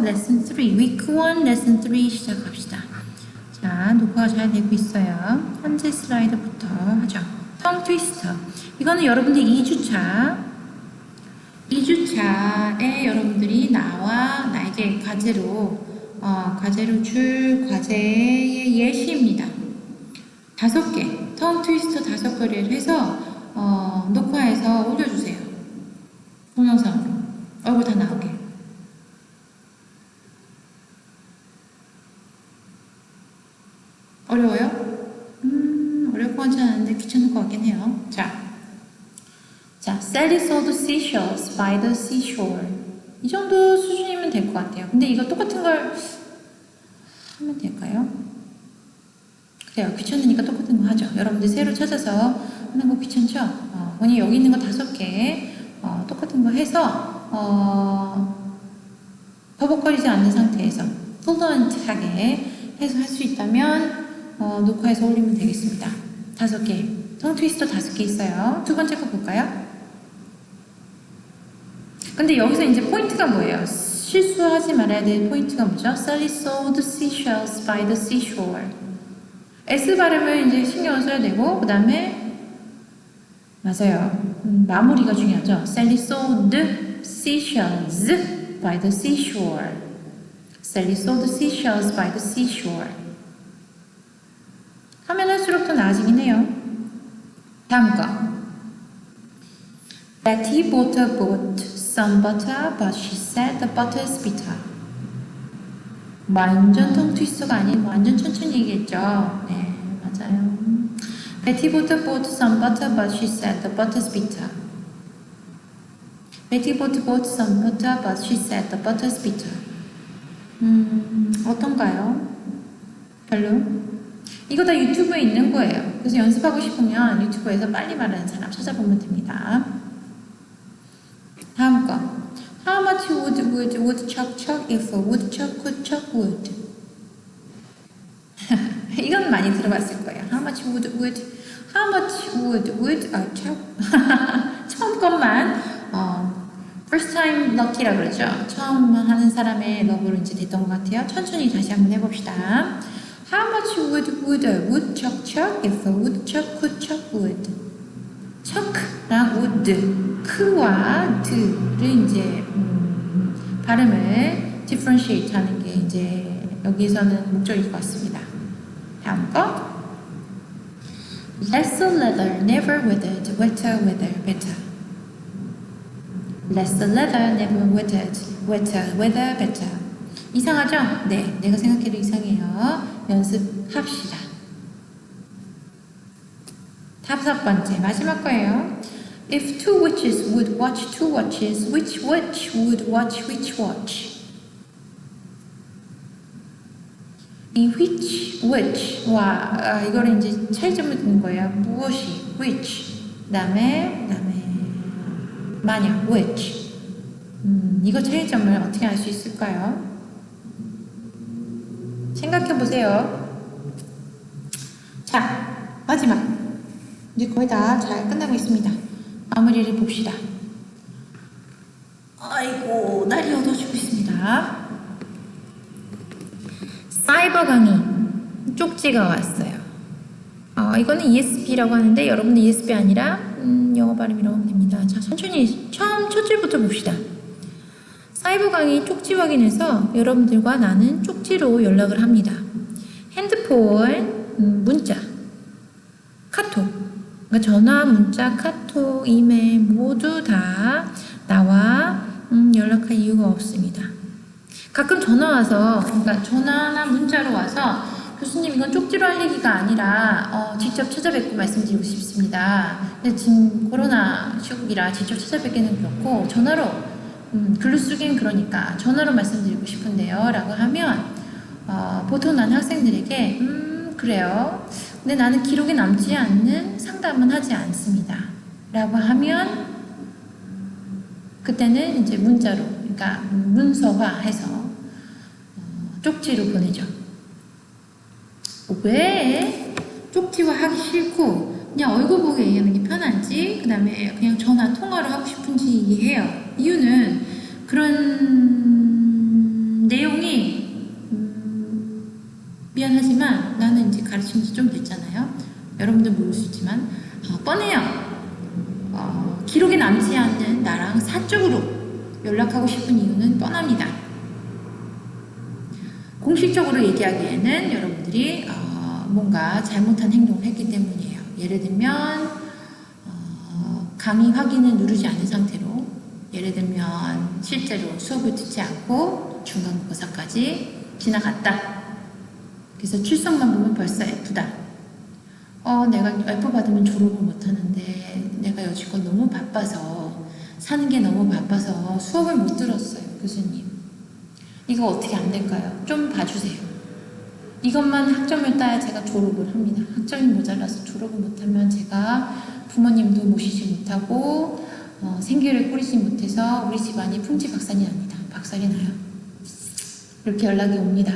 레슨 3, week 1 레슨 3 시작합시다. 자, 녹화가 잘 되고 있어요. 현재 슬라이드부터 하죠. 텅 트위스터. 이거는 여러분들 2주차에 여러분들이 나에게 과제로 줄 과제의 예시입니다. 5개, 텅 트위스터 5개를 해서 녹화해서 올려주세요. 동영상으로. 얼굴 다 나오게. 어려워요? 어려울 것 같지 않은데 귀찮을 것 같긴 해요. 자, Sally saw the seashells by the seashore. 이 정도 수준이면 될 것 같아요. 근데 이거 똑같은 걸 하면 될까요? 그래요. 귀찮으니까 똑같은 거 하죠. 여러분들 새로 찾아서 하는 거 귀찮죠? 그냥 여기 있는 거 5개 똑같은 거 해서 버벅거리지 않는 상태에서 플루언트하게 해서 할 수 있다면 녹화해서 올리면 되겠습니다. 5개. 텅 트위스터 5개 있어요. 두 번째 거 볼까요? 근데 여기서 이제 포인트가 뭐예요? 실수하지 말아야 될 포인트가 뭐죠? Sally saw the seashells by the seashore. S 발음을 이제 신경을 써야 되고, 그 다음에 맞아요. 마무리가 중요하죠. Sally saw the seashells by the seashore. Sally saw the seashells by the seashore. 하면 할수록 더 나아지긴 해요. 다음 거. Betty bought a boat, some butter, but she said the butter is bitter. 완전 텅 트위스터가 아닌 완전 천천히 얘기했죠. 네, 맞아요. Betty bought a boat, some butter, but she said the butter is bitter. Betty bought a boat, some butter, but she said the butter is bitter. 어떤가요? 별로? 이거 다 유튜브에 있는 거예요. 그래서 연습하고 싶으면 유튜브에서 빨리 말하는 사람 찾아보면 됩니다. 다음 거. How much would woodchuck chuck if a woodchuck could chuck wood? 이건 많이 들어봤을 거예요. How much would chuck? 처음 것만 first time lucky라 그러죠. 처음 하는 사람의 럭으로 이제 됐던 것 같아요. 천천히 다시 한번 해봅시다. How much would a woodchuck chuck if a woodchuck could chuck wood? chuck랑 would, 크와 드를 이제 발음을 differentiate 하는 게 이제 여기서는 목적일 것 같습니다. 다음 거. Less leather, never withered, wetter, weather, better. Less leather, never withered, wetter, weather, better. 이상하죠? 네, 내가 생각해도 이상해요. 연습합시다. 5번째, 마지막 거예요. If two witches would watch two watches, which witch would watch which watch? 이 which와 이거를 이제 차이점을 두는 거예요. 무엇이 which, 그다음에 만약 which. 이거 차이점을 어떻게 알 수 있을까요? 생각해 보세요. 자, 마지막. 이제 거의 다 잘 끝나고 있습니다. 마무리를 봅시다. 아이고, 날이 어두워지고 있습니다. 사이버 강의 쪽지가 왔어요. 이거는 ESP라고 하는데 여러분은 ESP 아니라 영어 발음이라고 하면 됩니다. 자, 천천히 첫 줄부터 봅시다. 사이버 강의 쪽지 확인해서 여러분들과 나는 쪽지로 연락을 합니다. 핸드폰, 문자, 카톡, 그러니까 전화, 문자, 카톡, 이메일 모두 다 나와 연락할 이유가 없습니다. 가끔 전화 와서, 그러니까 전화나 문자로 와서 교수님 이건 쪽지로 할 얘기가 아니라 직접 찾아뵙고 말씀드리고 싶습니다. 근데 지금 코로나 시국이라 직접 찾아뵙기는 그렇고 전화로 글로 쓰기엔 그러니까 전화로 말씀드리고 싶은데요 라고 하면 보통 난 학생들에게 그래요. 근데 나는 기록에 남지 않는 상담은 하지 않습니다 라고 하면 그때는 이제 문자로, 그러니까 문서화해서 쪽지로 보내죠. 왜 쪽지화 하기 싫고 그냥 얼굴 보고 얘기하는 게 편한지, 그 다음에 그냥 전화 통화를 하고 싶은지 얘기해요. 이유는 그런 내용이 미안하지만 나는 이제 가르친 지 좀 됐잖아요. 여러분들 모를 수 있지만 뻔해요. 기록에 남지 않는 나랑 사적으로 연락하고 싶은 이유는 뻔합니다. 공식적으로 얘기하기에는 여러분들이 뭔가 잘못한 행동을 했기 때문이에요. 예를 들면 강의 확인을 누르지 않은 상태로, 예를 들면 실제로 수업을 듣지 않고 중간고사까지 지나갔다. 그래서 출석만 보면 벌써 F다. 내가 F 받으면 졸업을 못하는데 내가 여지껏 너무 바빠서, 사는 게 너무 바빠서 수업을 못 들었어요. 교수님, 이거 어떻게 안 될까요? 좀 봐주세요. 이것만 학점을 따야 제가 졸업을 합니다. 학점이 모자라서 졸업을 못하면 제가 부모님도 모시지 못하고 생계를 꾸리지 못해서 우리 집안이 풍지박산이 납니다. 박살이 나요. 이렇게 연락이 옵니다.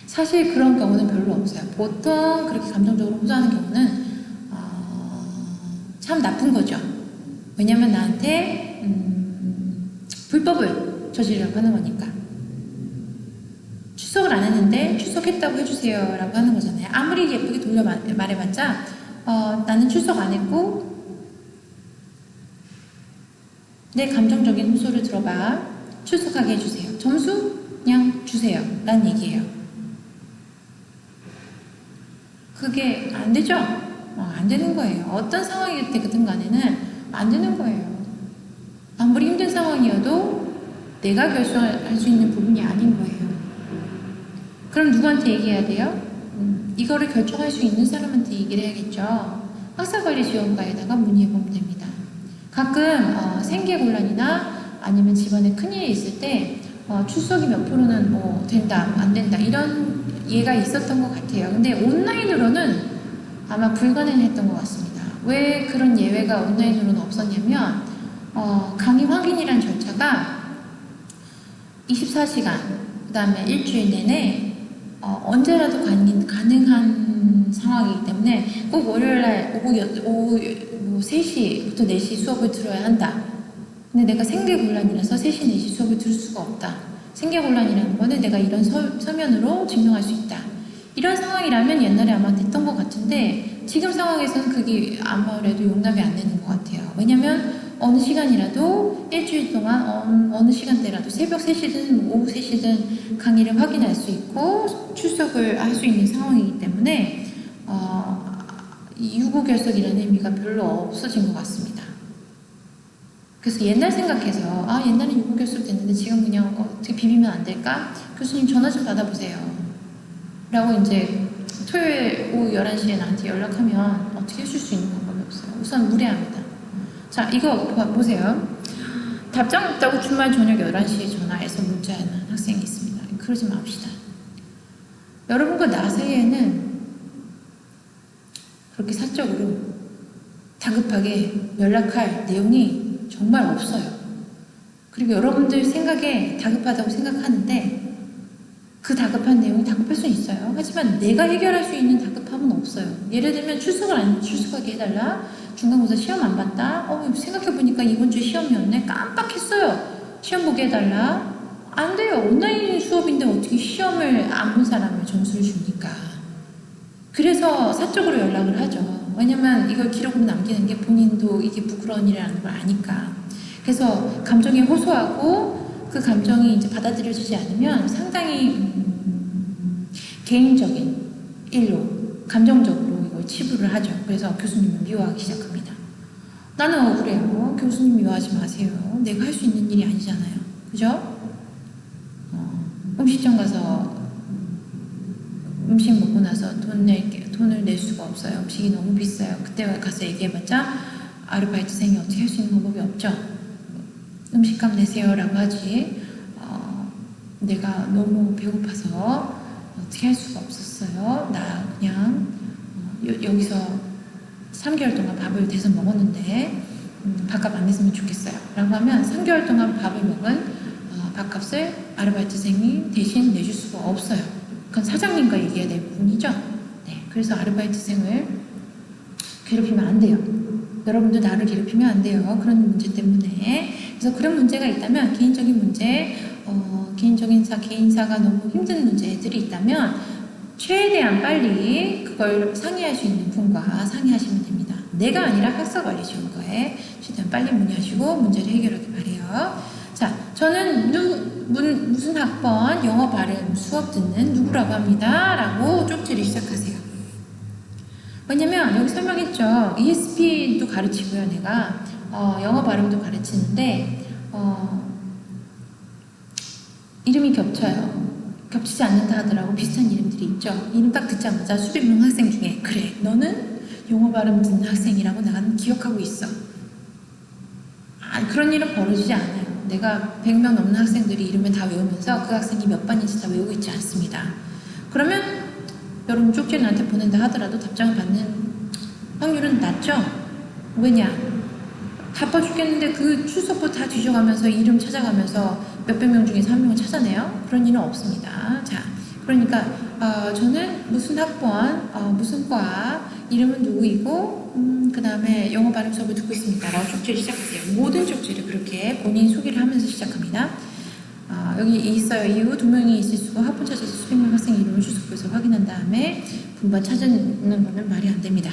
사실 그런 경우는 별로 없어요. 보통 그렇게 감정적으로 호소하는 경우는 참 나쁜 거죠. 왜냐면 나한테 불법을 저지르려고 하는 거니까. 출석을 안 했는데 출석했다고 해주세요 라고 하는 거잖아요. 아무리 예쁘게 돌려 말해봤자 나는 출석 안 했고 내 감정적인 호소를 들어봐, 출석하게 해주세요, 점수 그냥 주세요 라는 얘기예요. 그게 안 되죠? 안 되는 거예요. 어떤 상황일 때든 간에는 안 되는 거예요. 아무리 힘든 상황이어도 내가 결정할 수 있는 부분이 아닌 거예요. 그럼 누구한테 얘기해야 돼요? 이거를 결정할 수 있는 사람한테 얘기를 해야겠죠. 학사관리지원과에다가 문의해보면 됩니다. 가끔 생계곤란이나 아니면 집안에 큰일이 있을 때 출석이 몇 프로는 뭐 된다, 안 된다 이런 예가 있었던 것 같아요. 근데 온라인으로는 아마 불가능했던 것 같습니다. 왜 그런 예외가 온라인으로는 없었냐면 강의 확인이라는 절차가 24시간, 그 다음에 일주일 내내 언제라도 가능한 상황이기 때문에 꼭 월요일날 오후 3시부터 4시 수업을 들어야 한다. 근데 내가 생계곤란이라서 3시, 4시 수업을 들을 수가 없다. 생계곤란이라는 거는 내가 이런 서면으로 증명할 수 있다. 이런 상황이라면 옛날에 아마 됐던 것 같은데 지금 상황에서는 그게 아무래도 용납이 안 되는 것 같아요. 왜냐면 어느 시간이라도 일주일 동안 어느 시간대라도 새벽 3시든 오후 3시든 강의를 확인할 수 있고 출석을 할 수 있는 상황이기 때문에 유고결석이라는 의미가 별로 없어진 것 같습니다. 그래서 옛날 생각해서 옛날엔 유고결석 됐는데 지금 그냥 어떻게 비비면 안 될까? 교수님 전화 좀 받아보세요 라고 이제 토요일 오후 11시에 나한테 연락하면 어떻게 해줄 수 있는 방법이 없어요. 우선 무례합니다. 자, 이거 보세요. 답장 없다고 주말 저녁 11시에 전화해서 문자하는 학생이 있습니다. 그러지 맙시다. 여러분과 나 사이에는 그렇게 사적으로 다급하게 연락할 내용이 정말 없어요. 그리고 여러분들 생각에 다급하다고 생각하는데 그 다급한 내용이 다급할 수 있어요. 하지만 내가 해결할 수 있는 다급함은 없어요. 예를 들면 출석하게 해달라. 중간고사 시험 안 봤다. 생각해보니까 이번 주 시험이었네. 깜빡했어요. 시험 보게 해달라. 안 돼요. 온라인 수업인데 어떻게 시험을 안 본 사람을 점수를 줍니까? 그래서 사적으로 연락을 하죠. 왜냐면 이걸 기록으로 남기는 게 본인도 이게 부끄러운 일이라는 걸 아니까. 그래서 감정에 호소하고 그 감정이 이제 받아들여지지 않으면 상당히 개인적인 일로 감정적으로 이걸 치부를 하죠. 그래서 교수님을 미워하기 시작합니다. 나는 억울해요. 교수님 미워하지 마세요. 내가 할 수 있는 일이 아니잖아요. 그죠? 음식점 가서 음식 먹고 나서 돈을 낼 수가 없어요. 음식이 너무 비싸요. 그때 가서 얘기해봤자 아르바이트생이 어떻게 할 수 있는 방법이 없죠. 음식값 내세요 라고 하지 내가 너무 배고파서 어떻게 할 수가 없었어요. 나 그냥 여기서 3개월 동안 밥을 대서 먹었는데 밥값 안 냈으면 좋겠어요 라고 하면 3개월 동안 밥을 먹은 밥값을 아르바이트생이 대신 내줄 수가 없어요. 그건 사장님과 얘기해야 될 부분이죠. 네, 그래서 아르바이트생을 괴롭히면 안 돼요. 여러분도 나를 괴롭히면 안 돼요. 그런 문제 때문에 그래서 그런 문제가 있다면 개인적인 문제, 개인사가 너무 힘든 문제들이 있다면 최대한 빨리 그걸 상의할 수 있는 분과 상의하시면 됩니다. 내가 아니라 학사관리지원과에 최대한 빨리 문의하시고 문제를 해결하기 바래요. 자, 저는 무슨 학번 영어 발음 수업 듣는 누구라고 합니다. 라고 쪽지를 시작하세요. 왜냐면 여기 설명했죠. ESP도 가르치고요. 내가 영어 발음도 가르치는데 이름이 겹쳐요. 겹치지 않는다 하더라고. 비슷한 이름들이 있죠. 이름 딱 듣자마자 수백 명 학생 중에 그래 너는 영어 발음 듣는 학생이라고 나는 기억하고 있어. 그런 일은 벌어지지 않아요. 내가 100명 넘는 학생들이 이름을 다 외우면서 그 학생이 몇 반인지 다 외우고 있지 않습니다. 그러면 여러분 쪽지를 나한테 보낸다 하더라도 답장을 받는 확률은 낮죠? 왜냐? 바빠 죽겠는데 그 출석부 다 뒤져가면서 이름 찾아가면서 몇백 명 중에서 한 명을 찾아내요? 그런 일은 없습니다. 자, 그러니까 저는 무슨 학번, 무슨 과, 이름은 누구이고 그 다음에 영어 발음 수업을 듣고 있습니다. 라고 쪽지를 시작하세요. 모든 쪽지를 그렇게 본인 소개를 하면서 시작합니다. 여기 있어요. 이후 2명이 있을 수고 학번 찾아서 수백 명 학생 이름을 출석부에서 확인한 다음에 분반 찾는 거는 말이 안 됩니다.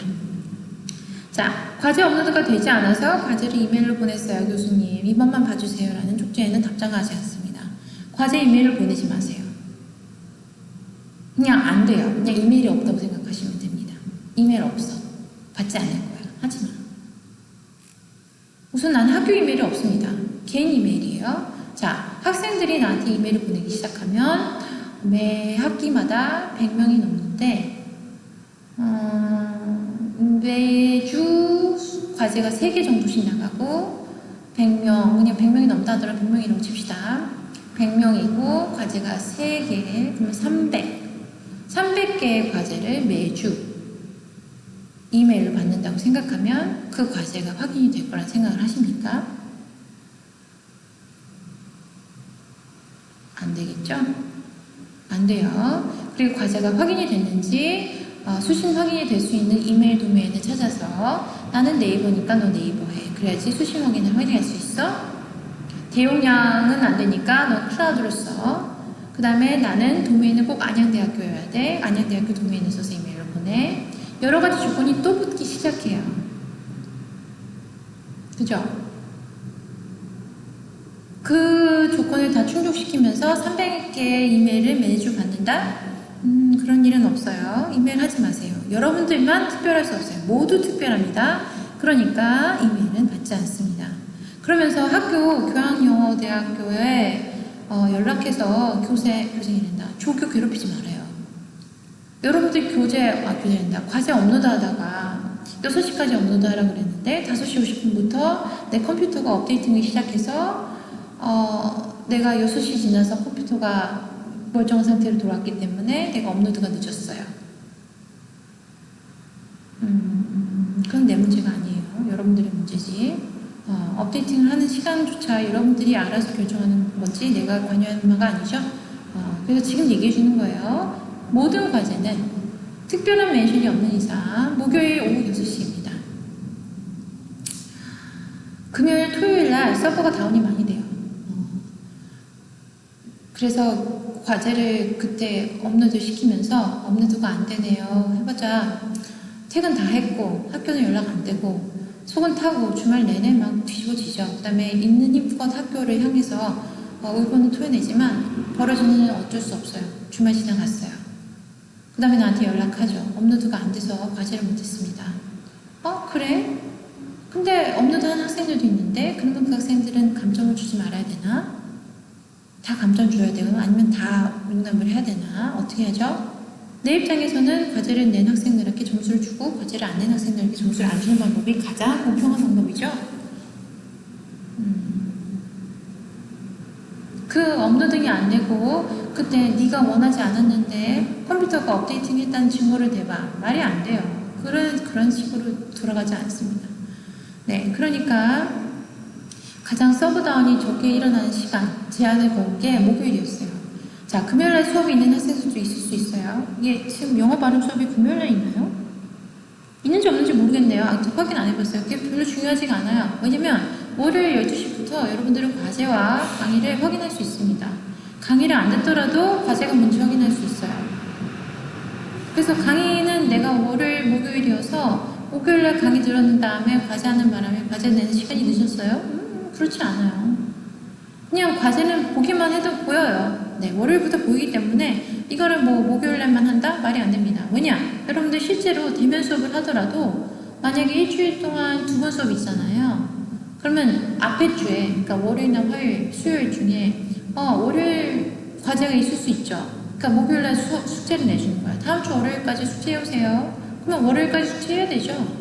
자, 과제 업로드가 되지 않아서 과제를 이메일로 보냈어요. 교수님, 이번만 봐주세요. 라는 쪽지에는 답장하지 않습니다. 과제 이메일을 보내지 마세요. 그냥 안 돼요. 그냥 이메일이 없다고 생각하시면 됩니다. 이메일 없어. 받지 않을 거야. 하지 마. 우선 나는 학교 이메일이 없습니다. 개인 이메일이에요. 자, 학생들이 나한테 이메일을 보내기 시작하면 매 학기마다 100명이 넘는데 매주 과제가 3개 정도씩 나가고 100명, 그냥 100명이 넘다 하더라도 100명이라고 칩시다. 100명이고 과제가 3개, 그러면 300개의 과제를 매주 이메일로 받는다고 생각하면 그 과제가 확인이 될 거란 생각을 하십니까? 안 되겠죠? 안 돼요. 그리고 과제가 확인이 됐는지 수신 확인이 될 수 있는 이메일 도메인을 찾아서 나는 네이버니까 너 네이버 해. 그래야지 수신 확인을 확인할 수 있어. 대용량은 안 되니까 너 클라우드로 써. 그 다음에 나는 도메인은 꼭 안양대학교여야 돼. 안양대학교 도메인을 써서 이메일을 보내. 여러 가지 조건이 또 붙기 시작해요. 그죠? 그 조건을 다 충족시키면서 300개의 이메일을 매주 받는다? 그런 일은 없어요. 이메일 하지 마세요. 여러분들만 특별할 수 없어요. 모두 특별합니다. 그러니까 이메일은 받지 않습니다. 그러면서 교양영어대학교에 연락해서 교생이란다. 조교 괴롭히지 말아요. 여러분들 교재란다. 과제 업로드 하다가 6시까지 업로드 하라고 그랬는데 5시 50분부터 내 컴퓨터가 업데이팅을 시작해서 내가 6시 지나서 컴퓨터가 멀쩡한 상태로 돌아왔기 때문에 내가 업로드가 늦었어요. 그건 내 문제가 아니에요. 여러분들의 문제지. 업데이팅을 하는 시간조차 여러분들이 알아서 결정하는 거지 내가 관여하는 바가 아니죠. 그래서 지금 얘기해 주는 거예요. 모든 과제는 특별한 멘션이 없는 이상 목요일 오후 6시입니다. 금요일, 토요일 날 서버가 다운이 많이 돼요. 그래서 과제를 그때 업로드 시키면서 업로드가 안 되네요. 해봤자 퇴근 다 했고 학교는 연락 안 되고 속은 타고 주말 내내 막 뒤집어지죠. 그 다음에 있는 힘껏 학교를 향해서 의견은 토해내지만 벌어지는 일은 어쩔 수 없어요. 주말 지나갔어요. 그 다음에 나한테 연락하죠. 업로드가 안 돼서 과제를 못했습니다. 그래? 근데 업로드한 학생들도 있는데 그러면 그 학생들은 감점을 주지 말아야 되나? 다 감점 줘야 되나? 아니면 다 용납을 해야 되나? 어떻게 하죠? 내 입장에서는 과제를 낸 학생들에게 점수를 주고 과제를 안 낸 학생들에게 점수를 안 주는 방법이 가장 공평한 방법이죠. 그 업로딩이 안 되고 그때 네가 원하지 않았는데 컴퓨터가 업데이팅 했다는 증거를 대봐. 말이 안 돼요. 그런 식으로 돌아가지 않습니다. 네, 그러니까 가장 서브 다운이 적게 일어나는 시간 제한을 건 게 목요일이었어요. 자, 금요일날 수업이 있는 학생들도 있을 수 있어요. 이게 지금 영어 발음 수업이 금요일날 있나요? 있는지 없는지 모르겠네요. 아직 확인 안 해봤어요. 그게 별로 중요하지가 않아요. 왜냐면 월요일 12시부터 여러분들은 과제와 강의를 확인할 수 있습니다. 강의를 안 듣더라도 과제가 뭔지 확인할 수 있어요. 그래서 강의는 내가 월요일, 목요일이어서 목요일날 강의 들었는 다음에 과제하는 바람에 과제 내는 시간이 늦었어요? 그렇지 않아요. 그냥 과제는 보기만 해도 보여요. 네, 월요일부터 보이기 때문에 이거를 뭐 목요일날만 한다? 말이 안 됩니다. 왜냐? 여러분들 실제로 대면 수업을 하더라도 만약에 일주일 동안 2번 수업이 있잖아요. 그러면 앞에 주에, 그러니까 월요일이나 화요일, 수요일 중에 월요일 과제가 있을 수 있죠. 그러니까 목요일날 숙제를 내주는 거야. 다음 주 월요일까지 숙제해오세요. 그러면 월요일까지 숙제해야 되죠.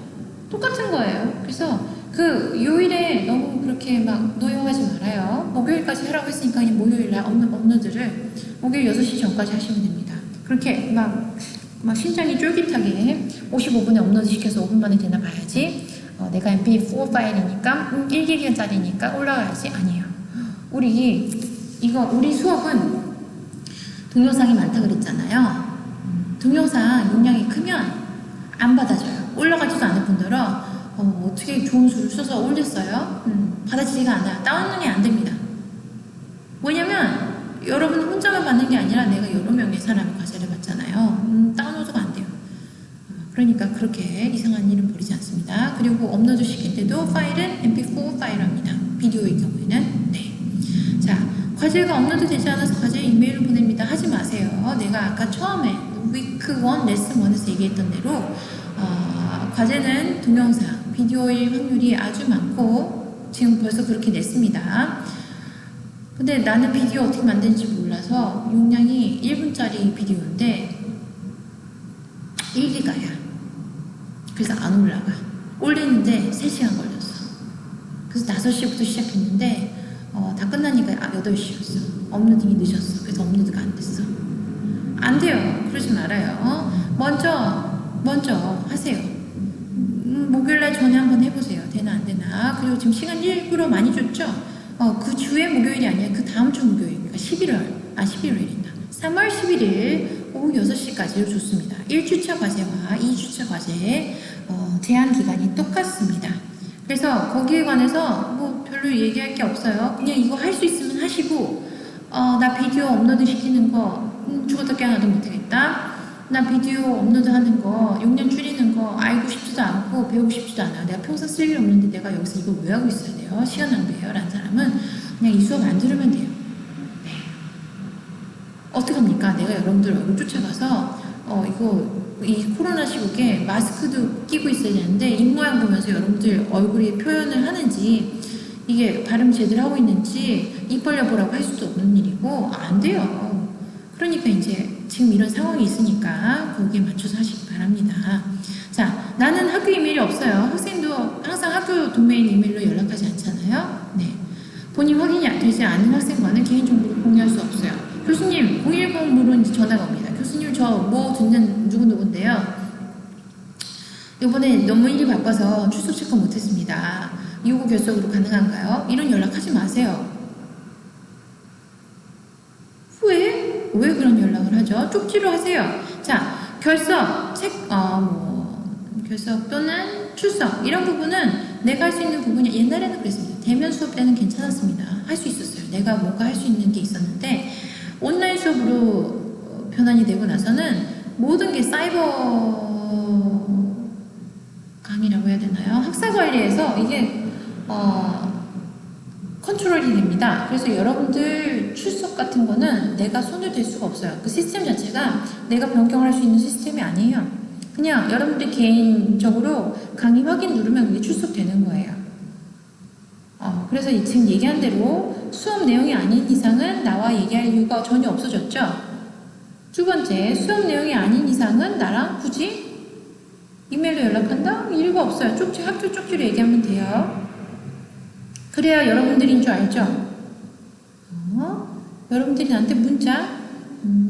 똑같은 거예요. 그래서 그 요일에 너무 그렇게 막 노여워하지 말아요. 목요일까지 하라고 했으니까 그냥 목요일날 업로드를 목요일 6시 전까지 하시면 됩니다. 그렇게 막 심장이 쫄깃하게 55분에 업로드 시켜서 5분 만에 되나 봐야지. 내가 mp4 파일이니까 1기가짜리니까 올라가야지. 아니에요. 우리 수업은 동영상이 많다 그랬잖아요. 동영상 용량이 크면 안 받아줘요. 올라가지도 않을 뿐더러 어떻게 좋은 수를 써서 올렸어요? 받아지지가 않아요. 다운로딩이 안 됩니다. 왜냐면 여러분 혼자만 받는 게 아니라 내가 여러 명의 사람의 과제를 받잖아요. 다운로드가 안 돼요. 그러니까 그렇게 이상한 일은 벌이지 않습니다. 그리고 업로드 시킬 때도 파일은 mp4 파일입니다. 비디오의 경우에는. 네. 자, 과제가 업로드 되지 않아서 과제 이메일을 보냅니다. 하지 마세요. 내가 아까 처음에 위크 1 레슨 1에서 얘기했던 대로 과제는 동영상, 비디오일 확률이 아주 많고 지금 벌써 그렇게 냈습니다. 근데 나는 비디오 어떻게 만드는지 몰라서 용량이 1분짜리 비디오인데 1기가야. 그래서 안 올라가. 올리는데 3시간 걸렸어. 그래서 5시부터 시작했는데 다 끝나니까 8시였어. 업로딩이 늦었어. 그래서 업로드가 안 됐어. 안 돼요. 그러지 말아요. 먼저 하세요. 목요일날 전에 한번 해보세요. 되나 안 되나. 그리고 지금 시간 일부러 많이 줬죠? 그 주에 목요일이 아니라 그 다음 주 목요일이니까 11월이랬나. 3월 11일 오후 6시까지로 줬습니다. 1주차 과제와 2주차 과제의 제한 기간이 똑같습니다. 그래서 거기에 관해서 뭐 별로 얘기할 게 없어요. 그냥 이거 할 수 있으면 하시고 나 비디오 업로드 시키는 거 죽어도 깨어나도 못하겠다. 나 비디오 업로드 하는 거, 용량 줄이는 거 알고 싶지도 않고 배우고 싶지도 않아요. 내가 평생 쓸 일 없는데 내가 여기서 이거 왜 하고 있어야 돼요? 시간 낭비예요. 라는 사람은 그냥 이 수업 안 들으면 돼요. 네. 어떡합니까? 내가 여러분들 얼굴 쫓아가서 이 코로나 시국에 마스크도 끼고 있어야 되는데 입모양 보면서 여러분들 얼굴이 표현을 하는지 이게 발음 제대로 하고 있는지 입 벌려보라고 할 수도 없는 일이고 안 돼요. 그러니까 이제 지금 이런 상황이 있으니까 거기에 맞춰서 하시기 바랍니다. 자, 나는 학교 이메일이 없어요. 학생도 항상 학교 도메인 이메일로 연락하지 않잖아요. 네. 본인 확인이 되지 않은 학생과는 개인정보를 공유할 수 없어요. 교수님, 010으로 이제 전화가 옵니다. 교수님, 저 뭐 듣는 누구누구인데요. 이번에 너무 일이 바빠서 출석 체크 못했습니다. 요구 결석으로 가능한가요? 이런 연락하지 마세요. 왜 그런 연락을 하죠? 쪽지로 하세요. 자, 결석 또는 출석 이런 부분은 내가 할 수 있는 부분이 옛날에는 그랬습니다. 대면 수업 때는 괜찮았습니다. 할 수 있었어요. 내가 뭔가 할 수 있는 게 있었는데 온라인 수업으로 변환이 되고 나서는 모든 게 사이버 강의라고 해야 되나요? 학사 관리에서 이게 컨트롤이 됩니다. 그래서 여러분들 출석 같은 거는 내가 손을 댈 수가 없어요. 그 시스템 자체가 내가 변경을 할 수 있는 시스템이 아니에요. 그냥 여러분들 개인적으로 강의 확인 누르면 그게 출석되는 거예요. 그래서 지금 얘기한 대로 수업 내용이 아닌 이상은 나와 얘기할 이유가 전혀 없어졌죠. 두 번째, 수업 내용이 아닌 이상은 나랑 굳이 이메일로 연락한다? 이유가 없어요. 학교 쪽지로 얘기하면 돼요. 그래야 여러분들인 줄 알죠? 여러분들이 나한테 문자?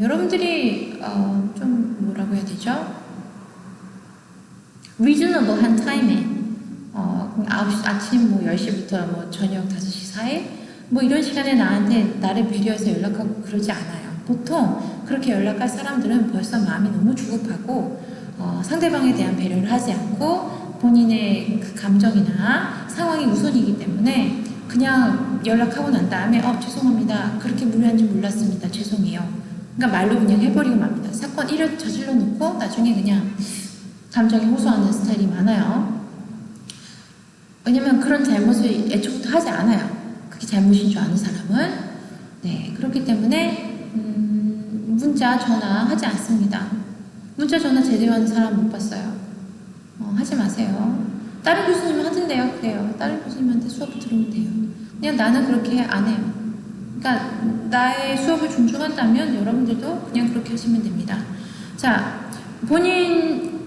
여러분들이 좀 뭐라고 해야 되죠? reasonable 한 타임에 9시, 아침 10시부터 저녁 5시 사이? 이런 시간에 나를 배려해서 연락하고 그러지 않아요. 보통 그렇게 연락할 사람들은 벌써 마음이 너무 조급하고 상대방에 대한 배려를 하지 않고 본인의 그 감정이나 상황이 우선이기 때문에 그냥 연락하고 난 다음에 죄송합니다. 그렇게 무리한 줄 몰랐습니다. 죄송해요. 그러니까 말로 그냥 해버리고 맙니다. 사건 1을 저질러 놓고 나중에 그냥 감정에 호소하는 스타일이 많아요. 왜냐면 그런 잘못을 애초부터 하지 않아요. 그게 잘못인 줄 아는 사람은. 네, 그렇기 때문에 문자, 전화 하지 않습니다. 문자, 전화 제대로 하는 사람 못 봤어요. 하지 마세요. 다른 교수님은 하던데요. 그래요. 다른 교수님한테 수업 들으면 돼요. 그냥 나는 그렇게 안 해요. 그러니까 나의 수업을 존중한다면 여러분들도 그냥 그렇게 하시면 됩니다. 자, 본인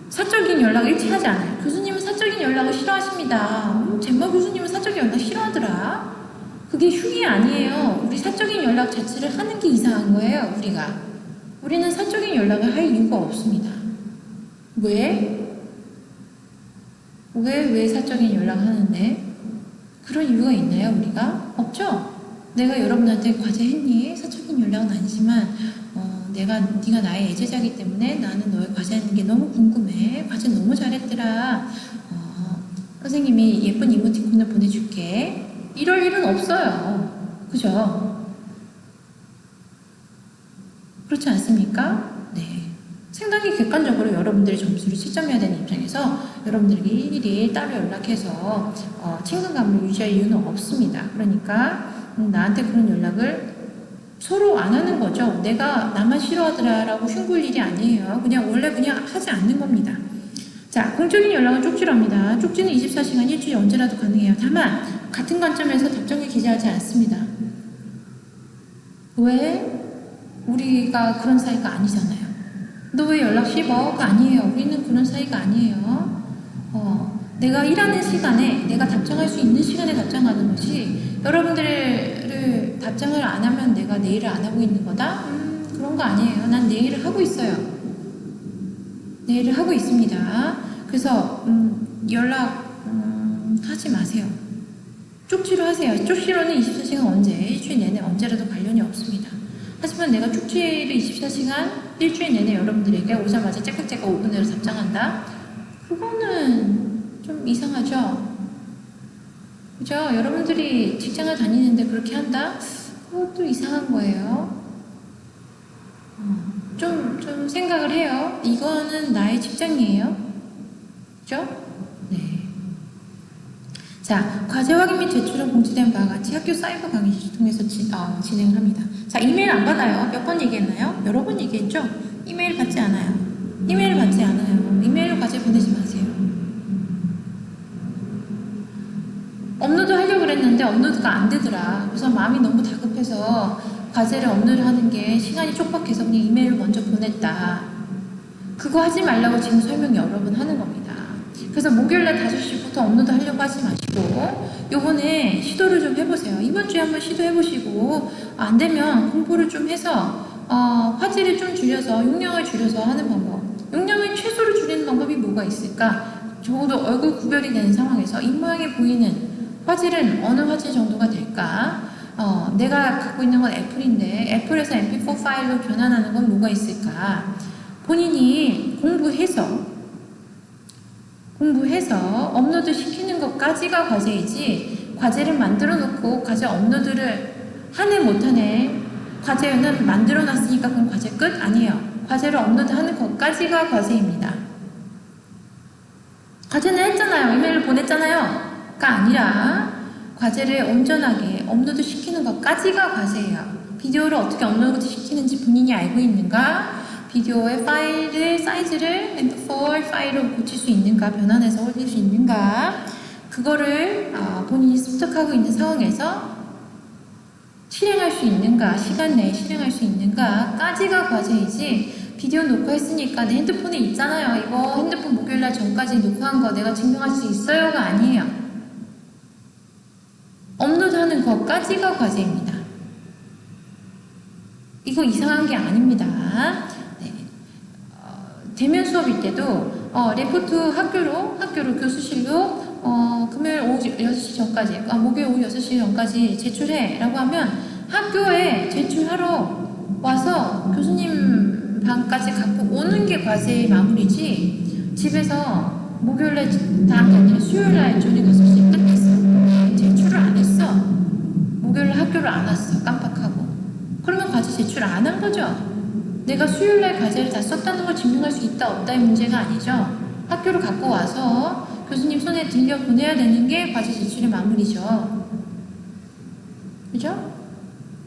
사적인 연락을 일치 하지 않아요. 교수님은 사적인 연락을 싫어하십니다. 젠마 교수님은 사적인 연락 싫어하더라. 그게 흉이 아니에요. 우리 사적인 연락 자체를 하는 게 이상한 거예요. 우리는 사적인 연락을 할 이유가 없습니다. 왜 사적인 연락을 하는데? 그런 이유가 있나요, 우리가? 없죠? 내가 여러분한테 과제했니? 사적인 연락은 아니지만 네가 나의 애제자이기 때문에 나는 너의 과제하는 게 너무 궁금해. 과제 너무 잘했더라. 선생님이 예쁜 이모티콘을 보내줄게. 이럴 일은 없어요. 그죠? 그렇지 않습니까? 네. 상당히 객관적으로 여러분들의 점수를 채점해야 되는 입장에서 여러분들에게 일일이 따로 연락해서 친근감을 유지할 이유는 없습니다. 그러니까 나한테 그런 연락을 서로 안 하는 거죠. 내가 나만 싫어하더라라고 흉볼 일이 아니에요. 원래 그냥 하지 않는 겁니다. 자, 공적인 연락은 쪽지랍니다. 쪽지는 24시간 일주일에 언제라도 가능해요. 다만 같은 관점에서 답장을 기재하지 않습니다. 왜? 우리가 그런 사이가 아니잖아요. 너 왜 연락 씹어? 아니에요. 우리는 그런 사이가 아니에요. 내가 일하는 시간에 내가 답장할 수 있는 시간에 답장하는 것이 여러분들을 답장을 안 하면 내가 내 일을 안 하고 있는 거다? 그런 거 아니에요. 난 내 일을 하고 있어요. 내 일을 하고 있습니다. 그래서 연락 하지 마세요. 쪽지로 하세요. 쪽지로는 24시간 언제, 일주일 내내 언제라도 관련이 없습니다. 하지만 내가 쪽지를 24시간 일주일 내내 여러분들에게 오자마자 째깍째깍 5분 내로 답장한다? 그거는 좀 이상하죠? 그죠? 여러분들이 직장을 다니는데 그렇게 한다? 그것도 이상한 거예요. 좀 생각을 해요. 이거는 나의 직장이에요. 그죠? 네. 자, 과제 확인 및 제출은 공지된 바와 같이 학교 사이버 강의를 통해서 진행을 합니다. 자, 이메일 안 받아요. 몇 번 얘기했나요? 여러 번 얘기했죠? 이메일 받지 않아요. 이메일로 과제 보내지 마세요. 업로드 하려고 그랬는데 업로드가 안 되더라. 그래서 마음이 너무 다급해서 과제를 업로드 하는 게 시간이 촉박해서 그냥 이메일로 먼저 보냈다. 그거 하지 말라고 지금 설명 여러 번 하는 겁니다. 그래서 목요일날 5시부터 업로드 하려고 하지 마시고 요번에 시도를 좀 해보세요. 이번 주에 한번 시도해보시고 안 되면 공부를 좀 해서 화제를 좀 줄여서 용량을 줄여서 하는 방법. 용량을 최소로 줄이는 방법이 뭐가 있을까? 적어도 얼굴 구별이 되는 상황에서 입모양이 보이는 화질은 어느 화질 정도가 될까? 내가 갖고 있는 건 애플인데 애플에서 mp4 파일로 변환하는 건 뭐가 있을까? 본인이 공부해서 업로드 시키는 것까지가 과제이지 과제를 만들어 놓고 과제 업로드를 하네 못하네 과제는 만들어 놨으니까 그럼 과제 끝? 아니에요. 과제를 업로드하는 것까지가 과제입니다. 과제는 했잖아요. 이메일을 보냈잖아요. 가 아니라 과제를 온전하게 업로드 시키는 것까지가 과제예요. 비디오를 어떻게 업로드 시키는지 본인이 알고 있는가? 비디오의 파일을 사이즈를 mp4 파일로 고칠 수 있는가? 변환해서 올릴 수 있는가? 그거를 본인이 습득하고 있는 상황에서 실행할 수 있는가? 시간 내에 실행할 수 있는가? 까지가 과제이지 비디오 녹화했으니까 내 핸드폰에 있잖아요. 이거 핸드폰 목요일날 전까지 녹화한 거 내가 증명할 수 있어요가 아니에요. 업로드하는 것까지가 과제입니다. 이거 이상한 게 아닙니다. 네. 대면 수업일 때도 레포트 학교로 교수실로 금요일 오후 6시 전까지 목요일 오후 6시 전까지 제출해 라고 하면 학교에 제출하러 와서 교수님 방까지 갖고 오는 게 과제의 마무리지 집에서 목요일날 다한 게 아니라 수요일날 저녁 6시에 끝냈어. 제출을 안 했어. 목요일날 학교를 안 왔어. 깜빡하고. 그러면 과제 제출 안 한 거죠. 내가 수요일날 과제를 다 썼다는 걸 증명할 수 있다 없다의 문제가 아니죠. 학교를 갖고 와서 교수님 손에 들려 보내야 되는 게 과제 제출의 마무리죠. 그죠?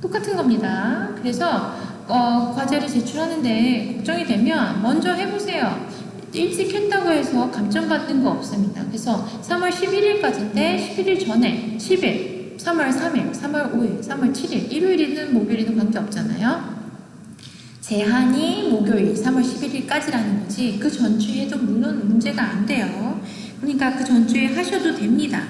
똑같은 겁니다. 그래서 과제를 제출하는데 걱정이 되면 먼저 해보세요. 일찍 했다고 해서 감점받는 거 없습니다. 그래서 3월 11일까지인데 11일 전에 10일, 3월 3일, 3월 5일, 3월 7일, 일요일이든 목요일이든 관계없잖아요. 제한이 목요일 3월 11일까지라는 거지 그 전주에 해도 물론 문제가 안 돼요. 그러니까 그 전주에 하셔도 됩니다.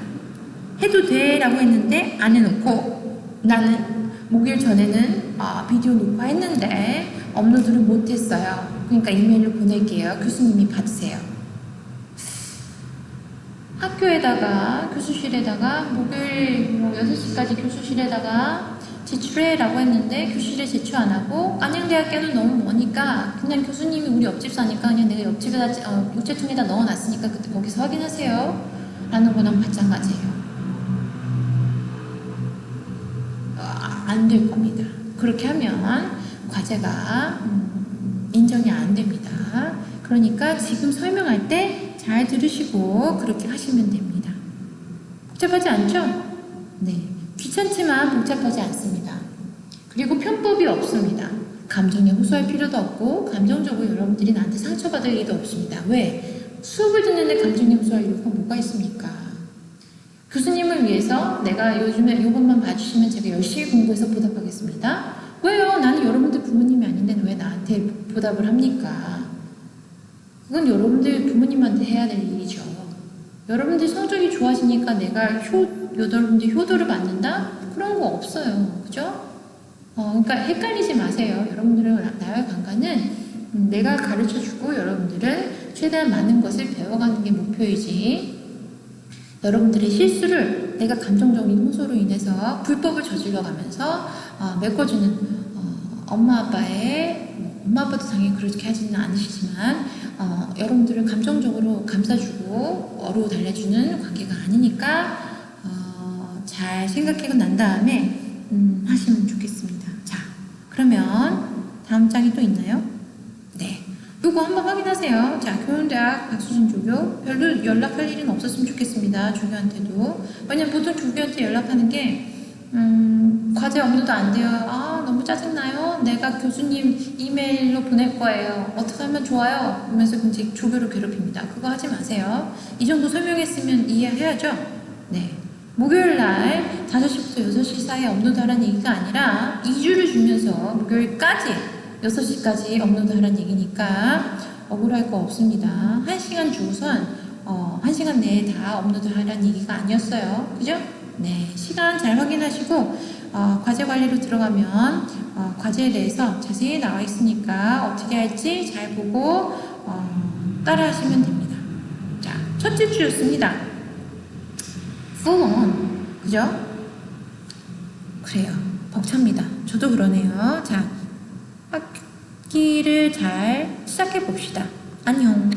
해도 돼 라고 했는데 안 해놓고 나는 목요일 전에는 비디오 녹화했는데 업로드를 못했어요. 그러니까 이메일로 보낼게요. 교수님이 받으세요. 학교에다가 교수실에다가 목요일 6시까지 교수실에다가 제출해 라고 했는데 교실에 제출 안 하고 안양대학교는 너무 머니까 그냥 교수님이 우리 옆집 사니까 그냥 내가 옆집에다 우체통에다 넣어놨으니까 그때 거기서 확인하세요 라는 거랑 마찬가지예요. 안 될 겁니다. 그렇게 하면 과제가 인정이 안 됩니다. 그러니까 지금 설명할 때 잘 들으시고 그렇게 하시면 됩니다. 복잡하지 않죠? 네. 귀찮지만 복잡하지 않습니다. 그리고 편법이 없습니다. 감정에 호소할 필요도 없고 감정적으로 여러분들이 나한테 상처받을 일도 없습니다. 왜? 수업을 듣는데 감정에 호소할 이유가 뭐가 있습니까? 교수님을 위해서 내가 요즘에 이것만 봐주시면 제가 열심히 공부해서 보답하겠습니다. 왜요? 나는 여러분들 부모님이 아닌데 왜 나한테 보답을 합니까? 그건 여러분들 부모님한테 해야 될 일이죠. 여러분들 성적이 좋아지니까 내가 여러분들 효도를 받는다? 그런 거 없어요. 그죠? 그러니까 헷갈리지 마세요. 여러분들은 나와의 관계는 내가 가르쳐주고 여러분들은 최대한 많은 것을 배워가는 게 목표이지 여러분들의 실수를 내가 감정적인 호소로 인해서 불법을 저질러가면서 메꿔주는 엄마 아빠도 당연히 그렇게 하지는 않으시지만 여러분들을 감정적으로 감싸주고 어루 달래주는 관계가 아니니까 잘 생각하고 난 다음에 하시면 좋겠습니다. 자, 그러면 다음 장이 또 있나요? 네. 요거 한번 확인하세요. 자, 교원대학 박수진 조교. 별로 연락할 일은 없었으면 좋겠습니다. 조교한테도. 왜냐면 보통 조교한테 연락하는 게 과제 업로드 안 돼요. 너무 짜증나요. 내가 교수님 이메일로 보낼 거예요. 어떻게 하면 좋아요? 그러면서 이제 조교를 괴롭힙니다. 그거 하지 마세요. 이 정도 설명했으면 이해해야죠? 네. 목요일 날 5시부터 6시 사이에 업로드하라는 얘기가 아니라 2주를 주면서 목요일까지 6시까지 업로드하라는 얘기니까 억울할 거 없습니다. 1시간 주고선 1시간 내에 다 업로드하라는 얘기가 아니었어요. 그죠? 네, 시간 잘 확인하시고 과제 관리로 들어가면 과제에 대해서 자세히 나와 있으니까 어떻게 할지 잘 보고 따라 하시면 됩니다. 자, 첫째 주였습니다. full on. 그죠? 그래요. 벅찹니다. 저도 그러네요. 자, 학기를 잘 시작해 봅시다. 안녕.